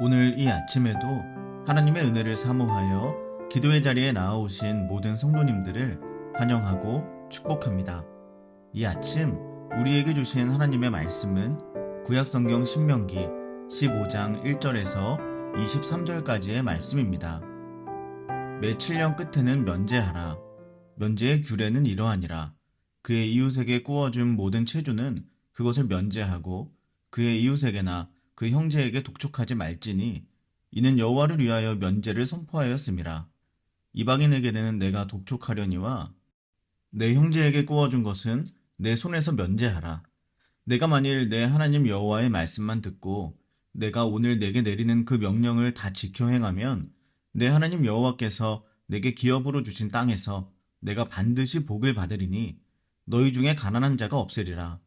오늘 이 아침에도 하나님의 은혜를 사모하여 기도의 자리에 나아오신 모든 성도님들을 환영하고 축복합니다. 이 아침 우리에게 주신 하나님의 말씀은 구약성경 신명기 15장 1절에서 23절까지의 말씀입니다. 매 7년 끝에는 면제하라. 면제의 규례는 이러하니라. 그의 이웃에게 구워준 모든 체주는 그것을 면제하고 그의 이웃에게나 그 형제에게 독촉하지 말지니 이는 여호와를 위하여 면제를 선포하였음이라. 이방인에게는 내가 독촉하려니와 내 형제에게 구워준 것은 내 손에서 면제하라. 내가 만일 내 하나님 여호와의 말씀만 듣고 내가 오늘 내게 내리는 그 명령을 다 지켜 행하면 내 하나님 여호와께서 내게 기업으로 주신 땅에서 내가 반드시 복을 받으리니 너희 중에 가난한 자가 없으리라.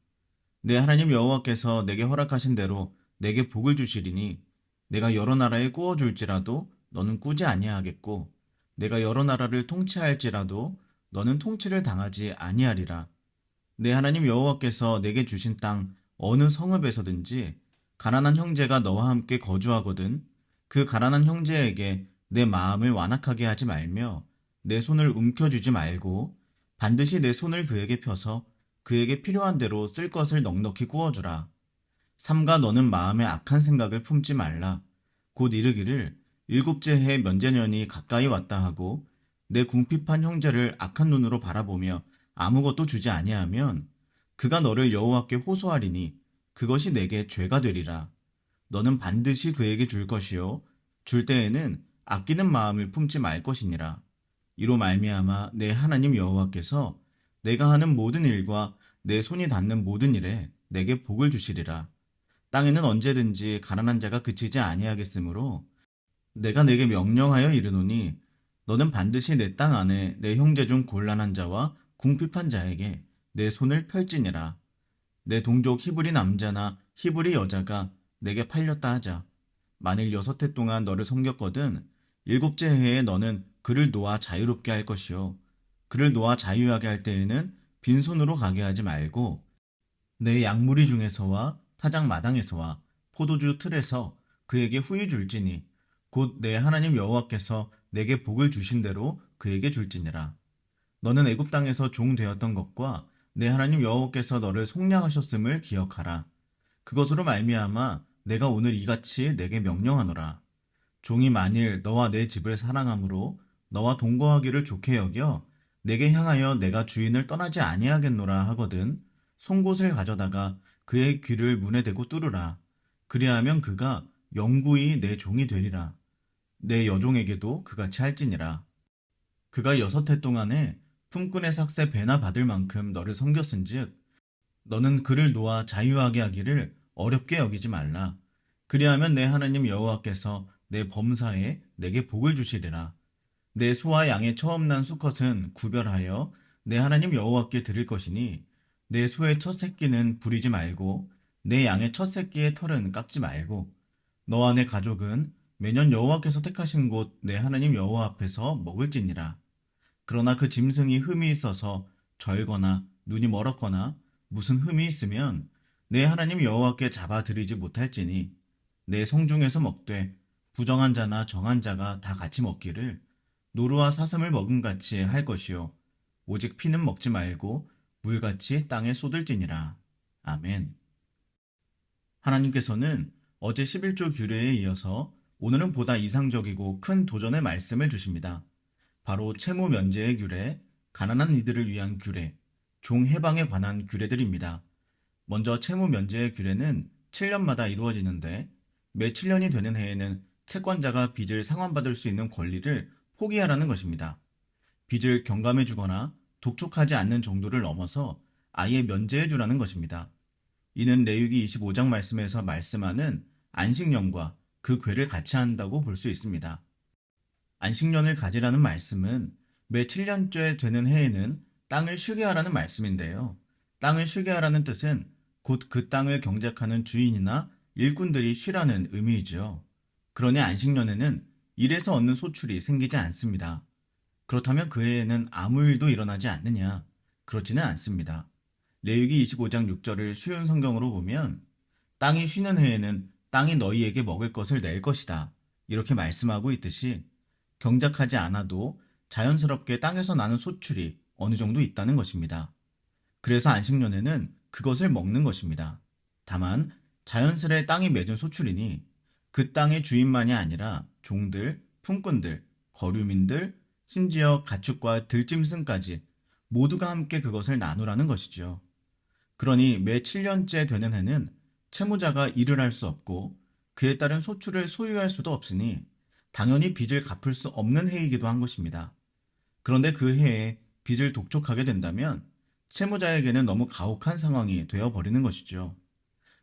내 하나님 여호와께서 내게 허락하신 대로 내게 복을 주시리니 내가 여러 나라에 구워줄지라도 너는 꾸지 아니하겠고 내가 여러 나라를 통치할지라도 너는 통치를 당하지 아니하리라. 내 하나님 여호와께서 내게 주신 땅 어느 성읍에서든지 가난한 형제가 너와 함께 거주하거든 그 가난한 형제에게 내 마음을 완악하게 하지 말며 내 손을 움켜쥐지 말고 반드시 내 손을 그에게 펴서 그에게 필요한 대로 쓸 것을 넉넉히 구워주라. 삼가 너는 마음에 악한 생각을 품지 말라. 곧 이르기를 일곱째 해 면제년이 가까이 왔다 하고 내 궁핍한 형제를 악한 눈으로 바라보며 아무것도 주지 아니하면 그가 너를 여호와께 호소하리니 그것이 내게 죄가 되리라. 너는 반드시 그에게 줄 것이요 줄 때에는 아끼는 마음을 품지 말 것이니라. 이로 말미암아 내 하나님 여호와께서 내가 하는 모든 일과 내 손이 닿는 모든 일에 내게 복을 주시리라. 땅에는 언제든지 가난한 자가 그치지 아니하겠으므로 내가 내게 명령하여 이르노니 너는 반드시 내 땅 안에 내 형제 중 곤란한 자와 궁핍한 자에게 내 손을 펼지니라. 내 동족 히브리 남자나 히브리 여자가 내게 팔렸다 하자. 만일 6해 동안 너를 섬겼거든 일곱째 해에 너는 그를 놓아 자유롭게 할 것이요 그를 놓아 자유하게 할 때에는 빈손으로 가게 하지 말고 내 양무리 중에서와 타작 마당에서와 포도주 틀에서 그에게 후히 줄지니 곧 내 하나님 여호와께서 내게 복을 주신 대로 그에게 줄지니라. 너는 애굽 땅에서 종 되었던 것과 내 하나님 여호와께서 너를 속량하셨음을 기억하라. 그것으로 말미암아 내가 오늘 이같이 내게 명령하노라. 종이 만일 너와 내 집을 사랑함으로 너와 동거하기를 좋게 여겨 내게 향하여 내가 주인을 떠나지 아니하겠노라 하거든 송곳을 가져다가 그의 귀를 문에 대고 뚫으라. 그리하면 그가 영구히 내 종이 되리라. 내 여종에게도 그같이 할지니라. 그가 6해 동안에 품꾼의 삭새 배나 받을 만큼 너를 섬겼은즉 너는 그를 놓아 자유하게 하기를 어렵게 여기지 말라. 그리하면 내 하나님 여호와께서 내 범사에 내게 복을 주시리라. 내 소와 양의 처음 난 수컷은 구별하여 내 하나님 여호와께 드릴 것이니 내 소의 첫 새끼는 부리지 말고 내 양의 첫 새끼의 털은 깎지 말고 너와 내 가족은 매년 여호와께서 택하신 곳 내 하나님 여호와 앞에서 먹을지니라. 그러나 그 짐승이 흠이 있어서 절거나 눈이 멀었거나 무슨 흠이 있으면 내 하나님 여호와께 잡아 드리지 못할지니 내 성중에서 먹되 부정한 자나 정한 자가 다 같이 먹기를 노루와 사슴을 먹음같이 할 것이요 오직 피는 먹지 말고 물같이 땅에 쏟을지니라. 아멘. 하나님께서는 어제 11조 규례에 이어서 오늘은 보다 이상적이고 큰 도전의 말씀을 주십니다. 바로 채무 면제의 규례, 가난한 이들을 위한 규례, 종 해방에 관한 규례들입니다. 먼저 채무 면제의 규례는 7년마다 이루어지는데 매 7년이 되는 해에는 채권자가 빚을 상환받을 수 있는 권리를 포기하라는 것입니다. 빚을 경감해 주거나 독촉하지 않는 정도를 넘어서 아예 면제해 주라는 것입니다. 이는 레위기 25장 말씀에서 말씀하는 안식년과 그 궤를 같이 한다고 볼 수 있습니다. 안식년을 가지라는 말씀은 매 7년째 되는 해에는 땅을 쉬게 하라는 말씀인데요. 땅을 쉬게 하라는 뜻은 곧 그 땅을 경작하는 주인이나 일꾼들이 쉬라는 의미이죠. 그러니 안식년에는 일에서 얻는 소출이 생기지 않습니다. 그렇다면 그 해에는 아무 일도 일어나지 않느냐? 그렇지는 않습니다. 레위기 25장 6절을 쉬운 성경으로 보면 땅이 쉬는 해에는 땅이 너희에게 먹을 것을 낼 것이다. 이렇게 말씀하고 있듯이 경작하지 않아도 자연스럽게 땅에서 나는 소출이 어느 정도 있다는 것입니다. 그래서 안식년에는 그것을 먹는 것입니다. 다만 자연스레 땅이 맺은 소출이니 그 땅의 주인만이 아니라 종들, 품꾼들, 거류민들, 심지어 가축과 들짐승까지 모두가 함께 그것을 나누라는 것이죠. 그러니 매 7년째 되는 해는 채무자가 일을 할 수 없고 그에 따른 소출을 소유할 수도 없으니 당연히 빚을 갚을 수 없는 해이기도 한 것입니다. 그런데 그 해에 빚을 독촉하게 된다면 채무자에게는 너무 가혹한 상황이 되어버리는 것이죠.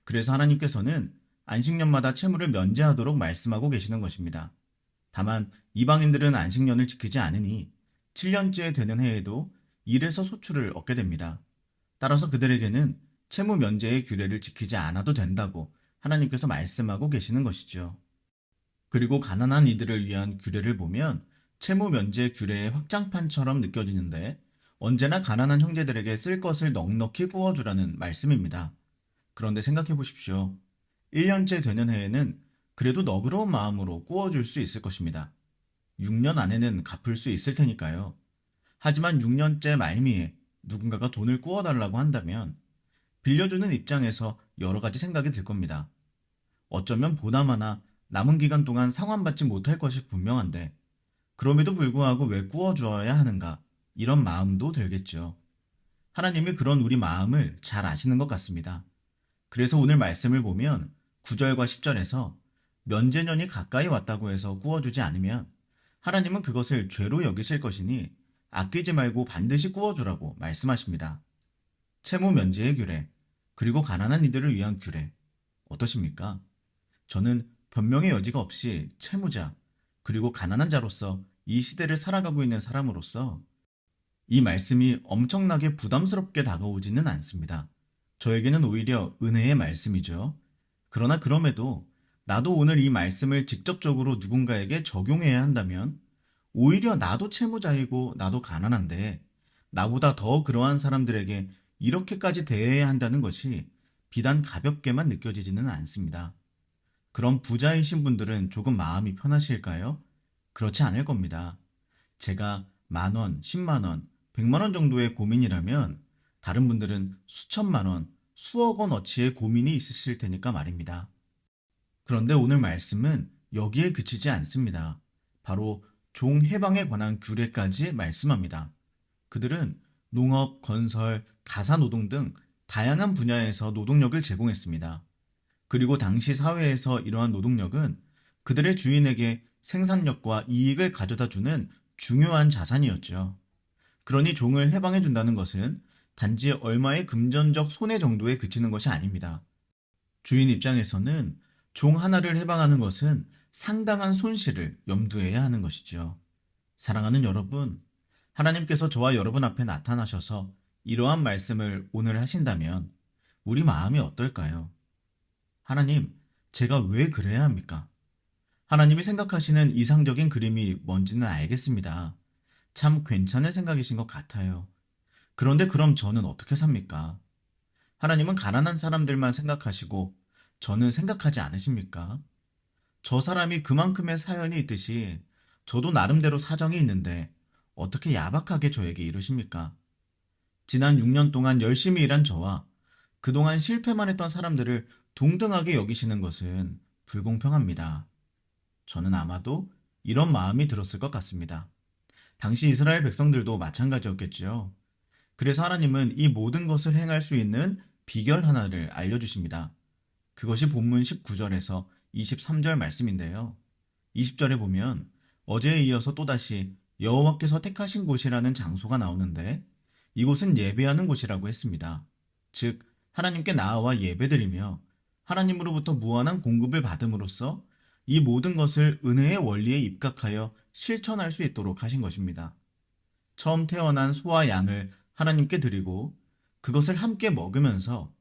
그래서 하나님께서는 안식년마다 채무를 면제하도록 말씀하고 계시는 것입니다. 다만 이방인들은 안식년을 지키지 않으니 7년째 되는 해에도 일에서 소출을 얻게 됩니다. 따라서 그들에게는 채무 면제의 규례를 지키지 않아도 된다고 하나님께서 말씀하고 계시는 것이죠. 그리고 가난한 이들을 위한 규례를 보면 채무 면제 규례의 확장판처럼 느껴지는데 언제나 가난한 형제들에게 쓸 것을 넉넉히 구워주라는 말씀입니다. 그런데 생각해 보십시오. 1년째 되는 해에는 그래도 너그러운 마음으로 구워줄 수 있을 것입니다. 6년 안에는 갚을 수 있을 테니까요. 하지만 6년째 말미에 누군가가 돈을 구워달라고 한다면 빌려주는 입장에서 여러 가지 생각이 들 겁니다. 어쩌면 보나마나 남은 기간 동안 상환받지 못할 것이 분명한데 그럼에도 불구하고 왜 구워주어야 하는가 이런 마음도 들겠죠. 하나님이 그런 우리 마음을 잘 아시는 것 같습니다. 그래서 오늘 말씀을 보면 9절과 10절에서 면제년이 가까이 왔다고 해서 구워주지 않으면 하나님은 그것을 죄로 여기실 것이니 아끼지 말고 반드시 구워주라고 말씀하십니다. 채무 면제의 규례, 그리고 가난한 이들을 위한 규례, 어떠십니까? 저는 변명의 여지가 없이 채무자, 그리고 가난한 자로서 이 시대를 살아가고 있는 사람으로서 이 말씀이 엄청나게 부담스럽게 다가오지는 않습니다. 저에게는 오히려 은혜의 말씀이죠. 그러나 그럼에도 나도 오늘 이 말씀을 직접적으로 누군가에게 적용해야 한다면 오히려 나도 채무자이고 나도 가난한데 나보다 더 그러한 사람들에게 이렇게까지 대해야 한다는 것이 비단 가볍게만 느껴지지는 않습니다. 그럼 부자이신 분들은 조금 마음이 편하실까요? 그렇지 않을 겁니다. 제가 10,000원, 100,000원, 100만 원 정도의 고민이라면 다른 분들은 수천만 원, 수억 원 어치의 고민이 있으실 테니까 말입니다. 그런데 오늘 말씀은 여기에 그치지 않습니다. 바로 종해방에 관한 규례까지 말씀합니다. 그들은 농업, 건설, 가사노동 등 다양한 분야에서 노동력을 제공했습니다. 그리고 당시 사회에서 이러한 노동력은 그들의 주인에게 생산력과 이익을 가져다 주는 중요한 자산이었죠. 그러니 종을 해방해 준다는 것은 단지 얼마의 금전적 손해 정도에 그치는 것이 아닙니다. 주인 입장에서는 종 하나를 해방하는 것은 상당한 손실을 염두해야 하는 것이죠. 사랑하는 여러분, 하나님께서 저와 여러분 앞에 나타나셔서 이러한 말씀을 오늘 하신다면 우리 마음이 어떨까요? 하나님, 제가 왜 그래야 합니까? 하나님이 생각하시는 이상적인 그림이 뭔지는 알겠습니다. 참 괜찮은 생각이신 것 같아요. 그런데 그럼 저는 어떻게 삽니까? 하나님은 가난한 사람들만 생각하시고 저는 생각하지 않으십니까? 저 사람이 그만큼의 사연이 있듯이 저도 나름대로 사정이 있는데 어떻게 야박하게 저에게 이러십니까? 지난 6년 동안 열심히 일한 저와 그동안 실패만 했던 사람들을 동등하게 여기시는 것은 불공평합니다. 저는 아마도 이런 마음이 들었을 것 같습니다. 당시 이스라엘 백성들도 마찬가지였겠죠. 그래서 하나님은 이 모든 것을 행할 수 있는 비결 하나를 알려주십니다. 그것이 본문 19절에서 23절 말씀인데요. 20절에 보면 어제에 이어서 또다시 여호와께서 택하신 곳이라는 장소가 나오는데 이곳은 예배하는 곳이라고 했습니다. 즉 하나님께 나아와 예배드리며 하나님으로부터 무한한 공급을 받음으로써 이 모든 것을 은혜의 원리에 입각하여 실천할 수 있도록 하신 것입니다. 처음 태어난 소와 양을 하나님께 드리고 그것을 함께 먹으면서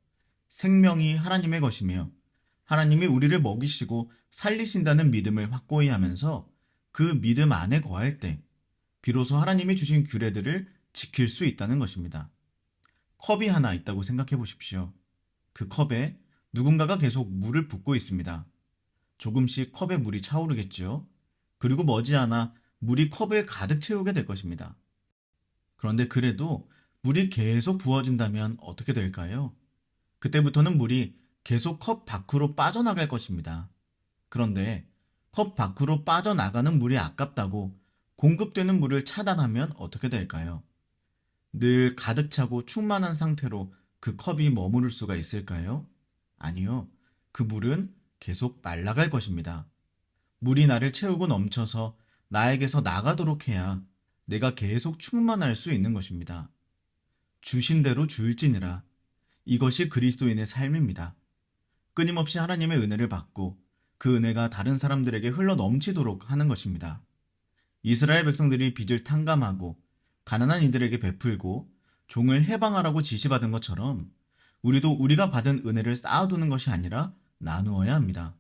생명이 하나님의 것이며 하나님이 우리를 먹이시고 살리신다는 믿음을 확고히 하면서 그 믿음 안에 거할 때 비로소 하나님이 주신 규례들을 지킬 수 있다는 것입니다. 컵이 하나 있다고 생각해 보십시오. 그 컵에 누군가가 계속 물을 붓고 있습니다. 조금씩 컵에 물이 차오르겠죠. 그리고 머지않아 물이 컵을 가득 채우게 될 것입니다. 그런데 그래도 물이 계속 부어진다면 어떻게 될까요? 그때부터는 물이 계속 컵 밖으로 빠져나갈 것입니다. 그런데 컵 밖으로 빠져나가는 물이 아깝다고 공급되는 물을 차단하면 어떻게 될까요? 늘 가득 차고 충만한 상태로 그 컵이 머무를 수가 있을까요? 아니요. 그 물은 계속 말라갈 것입니다. 물이 나를 채우고 넘쳐서 나에게서 나가도록 해야 내가 계속 충만할 수 있는 것입니다. 주신 대로 줄지니라. 이것이 그리스도인의 삶입니다. 끊임없이 하나님의 은혜를 받고 그 은혜가 다른 사람들에게 흘러 넘치도록 하는 것입니다. 이스라엘 백성들이 빚을 탕감하고 가난한 이들에게 베풀고 종을 해방하라고 지시받은 것처럼 우리도 우리가 받은 은혜를 쌓아두는 것이 아니라 나누어야 합니다.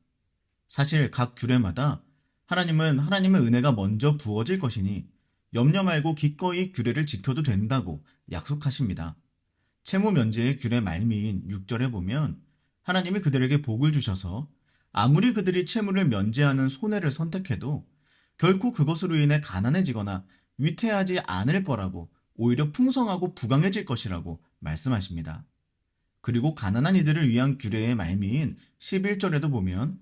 사실 각 규례마다 하나님은 하나님의 은혜가 먼저 부어질 것이니 염려 말고 기꺼이 규례를 지켜도 된다고 약속하십니다. 채무 면제의 규례 말미인 6절에 보면 하나님이 그들에게 복을 주셔서 아무리 그들이 채무를 면제하는 손해를 선택해도 결코 그것으로 인해 가난해지거나 위태하지 않을 거라고 오히려 풍성하고 부강해질 것이라고 말씀하십니다. 그리고 가난한 이들을 위한 규례의 말미인 11절에도 보면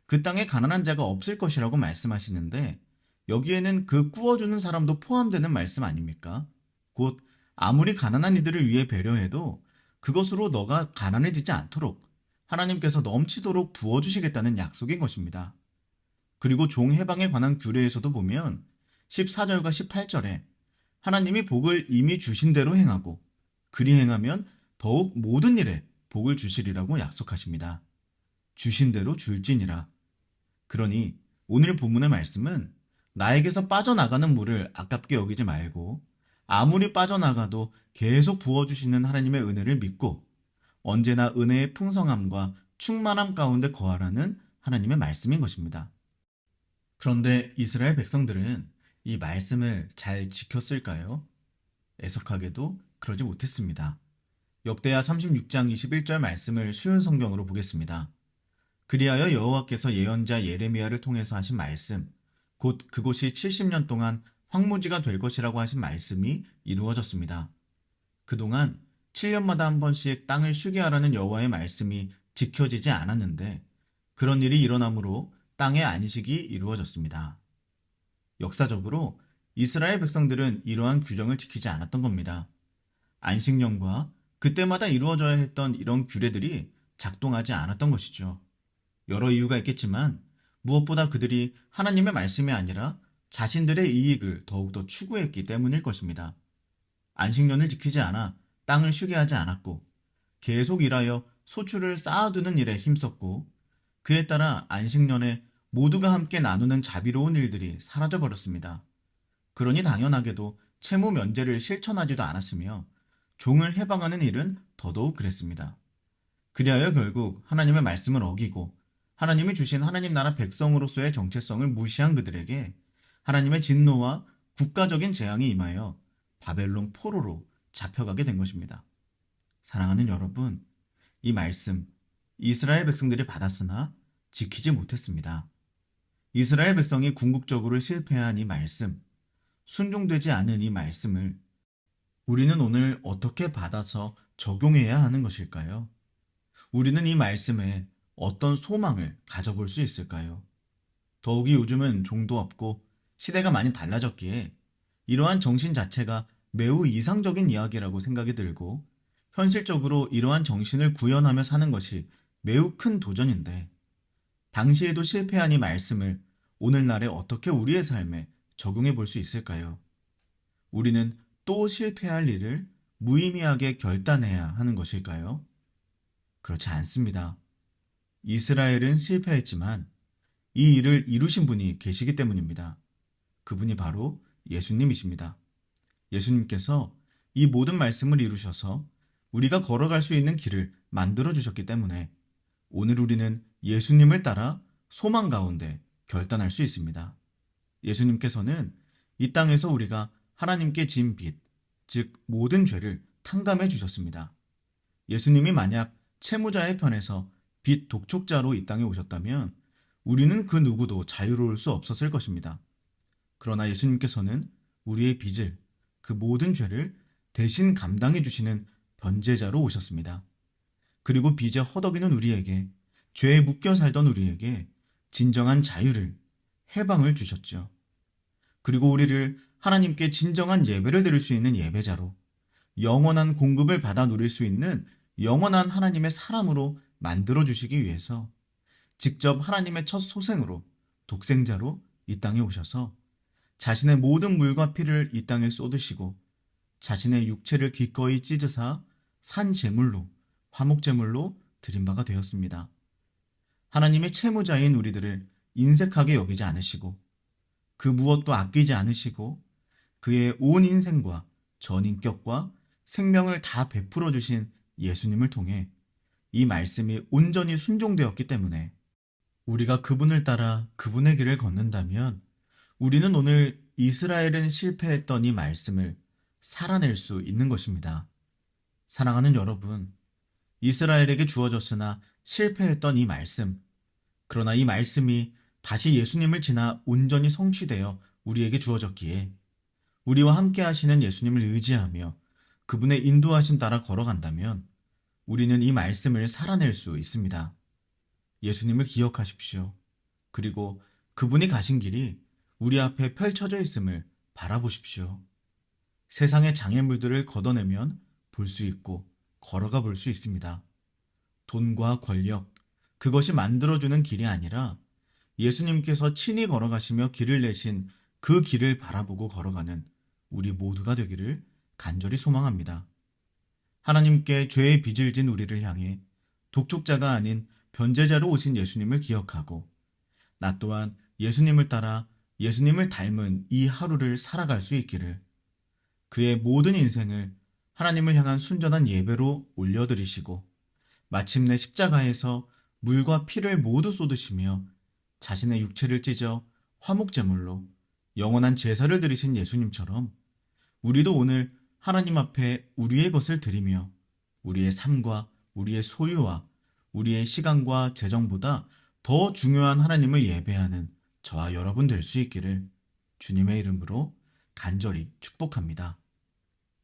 그 땅에 가난한 자가 없을 것이라고 말씀하시는데 여기에는 그 꾸어주는 사람도 포함되는 말씀 아닙니까? 곧 아무리 가난한 이들을 위해 배려해도 그것으로 너가 가난해지지 않도록 하나님께서 넘치도록 부어주시겠다는 약속인 것입니다. 그리고 종 해방에 관한 규례에서도 보면 14절과 18절에 하나님이 복을 이미 주신 대로 행하고 그리 행하면 더욱 모든 일에 복을 주시리라고 약속하십니다. 주신 대로 줄지니라. 그러니 오늘 본문의 말씀은 나에게서 빠져나가는 물을 아깝게 여기지 말고 아무리 빠져나가도 계속 부어주시는 하나님의 은혜를 믿고 언제나 은혜의 풍성함과 충만함 가운데 거하라는 하나님의 말씀인 것입니다. 그런데 이스라엘 백성들은 이 말씀을 잘 지켰을까요? 애석하게도 그러지 못했습니다. 역대하 36장 21절 말씀을 쉬운 성경으로 보겠습니다. 그리하여 여호와께서 예언자 예레미야를 통해서 하신 말씀, 곧 그곳이 70년 동안 황무지가 될 것이라고 하신 말씀이 이루어졌습니다. 그동안 7년마다 한 번씩 땅을 쉬게 하라는 여호와의 말씀이 지켜지지 않았는데 그런 일이 일어나므로 땅의 안식이 이루어졌습니다. 역사적으로 이스라엘 백성들은 이러한 규정을 지키지 않았던 겁니다. 안식년과 그때마다 이루어져야 했던 이런 규례들이 작동하지 않았던 것이죠. 여러 이유가 있겠지만 무엇보다 그들이 하나님의 말씀이 아니라 자신들의 이익을 더욱더 추구했기 때문일 것입니다. 안식년을 지키지 않아 땅을 쉬게 하지 않았고 계속 일하여 소출을 쌓아두는 일에 힘썼고 그에 따라 안식년에 모두가 함께 나누는 자비로운 일들이 사라져버렸습니다. 그러니 당연하게도 채무 면제를 실천하지도 않았으며 종을 해방하는 일은 더더욱 그랬습니다. 그리하여 결국 하나님의 말씀을 어기고 하나님이 주신 하나님 나라 백성으로서의 정체성을 무시한 그들에게 하나님의 진노와 국가적인 재앙이 임하여 바벨론 포로로 잡혀가게 된 것입니다. 사랑하는 여러분, 이 말씀 이스라엘 백성들이 받았으나 지키지 못했습니다. 이스라엘 백성이 궁극적으로 실패한 이 말씀, 순종되지 않은 이 말씀을 우리는 오늘 어떻게 받아서 적용해야 하는 것일까요? 우리는 이 말씀에 어떤 소망을 가져볼 수 있을까요? 더욱이 요즘은 종도 없고 시대가 많이 달라졌기에 이러한 정신 자체가 매우 이상적인 이야기라고 생각이 들고 현실적으로 이러한 정신을 구현하며 사는 것이 매우 큰 도전인데 당시에도 실패한 이 말씀을 오늘날에 어떻게 우리의 삶에 적용해 볼 수 있을까요? 우리는 또 실패할 일을 무의미하게 결단해야 하는 것일까요? 그렇지 않습니다. 이스라엘은 실패했지만 이 일을 이루신 분이 계시기 때문입니다. 그분이 바로 예수님이십니다. 예수님께서 이 모든 말씀을 이루셔서 우리가 걸어갈 수 있는 길을 만들어 주셨기 때문에 오늘 우리는 예수님을 따라 소망 가운데 결단할 수 있습니다. 예수님께서는 이 땅에서 우리가 하나님께 진 빚, 즉 모든 죄를 탕감해 주셨습니다. 예수님이 만약 채무자의 편에서 빚 독촉자로 이 땅에 오셨다면 우리는 그 누구도 자유로울 수 없었을 것입니다. 그러나 예수님께서는 우리의 빚을, 그 모든 죄를 대신 감당해 주시는 변제자로 오셨습니다. 그리고 빚에 허덕이는 우리에게, 죄에 묶여 살던 우리에게 진정한 자유를, 해방을 주셨죠. 그리고 우리를 하나님께 진정한 예배를 드릴 수 있는 예배자로, 영원한 공급을 받아 누릴 수 있는 영원한 하나님의 사람으로 만들어 주시기 위해서 직접 하나님의 첫 소생으로, 독생자로 이 땅에 오셔서 자신의 모든 물과 피를 이 땅에 쏟으시고 자신의 육체를 기꺼이 찢으사 산 제물로, 화목 제물로 드린 바가 되었습니다. 하나님의 채무자인 우리들을 인색하게 여기지 않으시고 그 무엇도 아끼지 않으시고 그의 온 인생과 전 인격과 생명을 다 베풀어 주신 예수님을 통해 이 말씀이 온전히 순종되었기 때문에 우리가 그분을 따라 그분의 길을 걷는다면 우리는 오늘 이스라엘은 실패했던 이 말씀을 살아낼 수 있는 것입니다. 사랑하는 여러분, 이스라엘에게 주어졌으나 실패했던 이 말씀, 그러나 이 말씀이 다시 예수님을 지나 온전히 성취되어 우리에게 주어졌기에 우리와 함께 하시는 예수님을 의지하며 그분의 인도하심 따라 걸어간다면 우리는 이 말씀을 살아낼 수 있습니다. 예수님을 기억하십시오. 그리고 그분이 가신 길이 우리 앞에 펼쳐져 있음을 바라보십시오. 세상의 장애물들을 걷어내면 볼 수 있고 걸어가 볼 수 있습니다. 돈과 권력, 그것이 만들어주는 길이 아니라 예수님께서 친히 걸어가시며 길을 내신 그 길을 바라보고 걸어가는 우리 모두가 되기를 간절히 소망합니다. 하나님께 죄의 빚을 진 우리를 향해 독촉자가 아닌 변제자로 오신 예수님을 기억하고 나 또한 예수님을 따라 예수님을 닮은 이 하루를 살아갈 수 있기를, 그의 모든 인생을 하나님을 향한 순전한 예배로 올려드리시고 마침내 십자가에서 물과 피를 모두 쏟으시며 자신의 육체를 찢어 화목제물로 영원한 제사를 드리신 예수님처럼 우리도 오늘 하나님 앞에 우리의 것을 드리며 우리의 삶과 우리의 소유와 우리의 시간과 재정보다 더 중요한 하나님을 예배하는 저와 여러분 될 수 있기를 주님의 이름으로 간절히 축복합니다.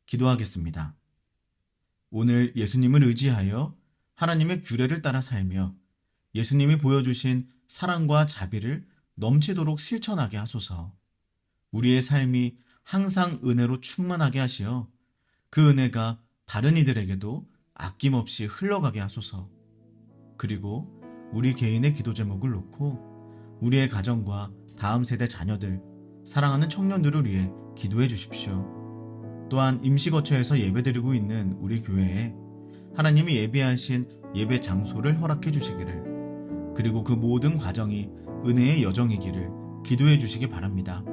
기도하겠습니다. 오늘 예수님을 의지하여 하나님의 규례를 따라 살며 예수님이 보여주신 사랑과 자비를 넘치도록 실천하게 하소서. 우리의 삶이 항상 은혜로 충만하게 하시어 그 은혜가 다른 이들에게도 아낌없이 흘러가게 하소서. 그리고 우리 개인의 기도 제목을 놓고 우리의 가정과 다음 세대 자녀들, 사랑하는 청년들을 위해 기도해 주십시오. 또한 임시거처에서 예배드리고 있는 우리 교회에 하나님이 예비하신 예배 장소를 허락해 주시기를, 그리고 그 모든 과정이 은혜의 여정이기를 기도해 주시기 바랍니다.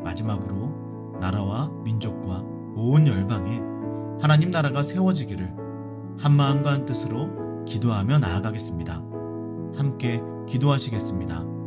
마지막으로 나라와 민족과 온 열방에 하나님 나라가 세워지기를 한마음과 한뜻으로 기도하며 나아가겠습니다. 함께 기도하시겠습니다.